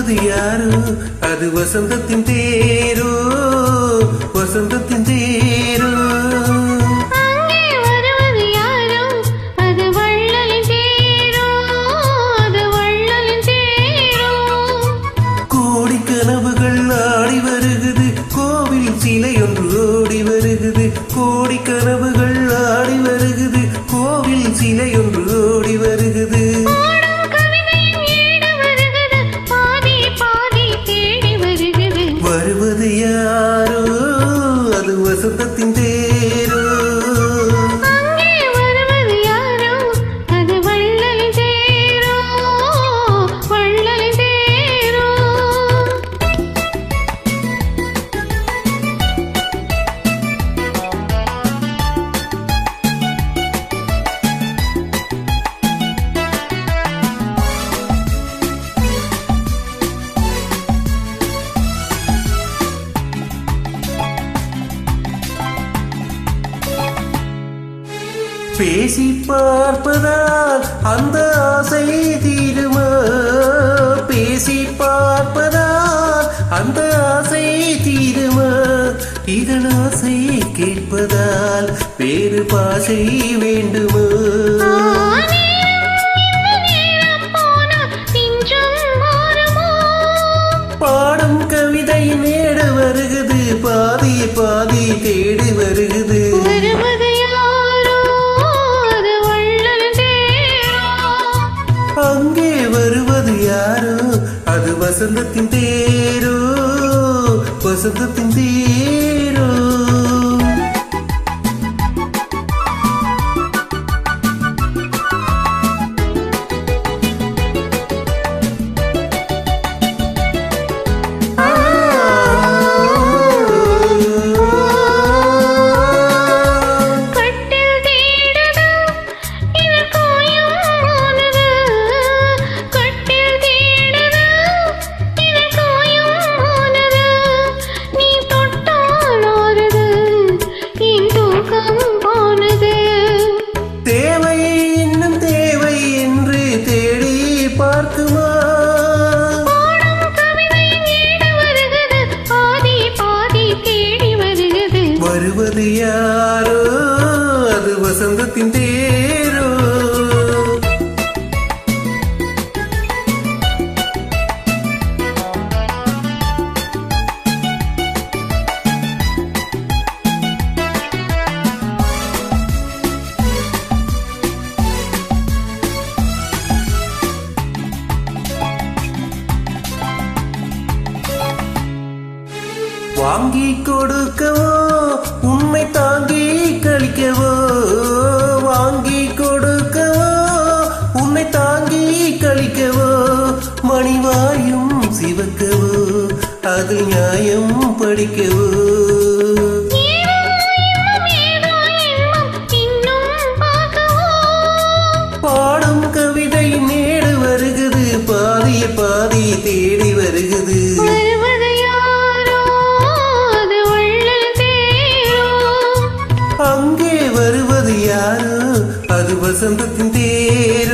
வருவது யாரோ அது வசந்தத்தின் தேரோ வசந்தத்தின் தேரோ கோடி கனவுகள் ஆடி வருகுது கோவில் சிலை ஒன்று ஓடி வருகுது கோடி கனவுகள் ஆடி வருகுது கோவில் சிலை ஒன்று ஓடி வருகுது வருவது யாரோ அது வசந்தத்தின் தேரோ பேசி பார்ப்பதால் அந்த ஆசை தீருமா பேசி பார்ப்பதால் அந்த ஆசை தீருமா இதன் ஆசை கேட்பதால் வேறு பாசை வேண்டுமா பாடும் கவிதை நேட வருகுது பாதி பாதி தேடி வருகுது அங்கே வருவது யாரோ அது வசந்தத்தின் தேரோ வசந்தத்தின் தேரோ வருவது யாரோ அது வசந்தத்தின் தேரோ வாங்கி கொடுக்கவோ உண்மை தாங்கி கழிக்கவோ வாங்கி கொடுக்கவோ உன்னை தாங்கி கழிக்கவோ மணிவாயும் சிவக்கவோ அது நியாயம் படிக்கவோ பாடும் கவிதை நேடு வருகுது பாதிய பாதி தேடி வருகுது அங்கே வருவது யாரோ அது வசந்தத்தின் தேர்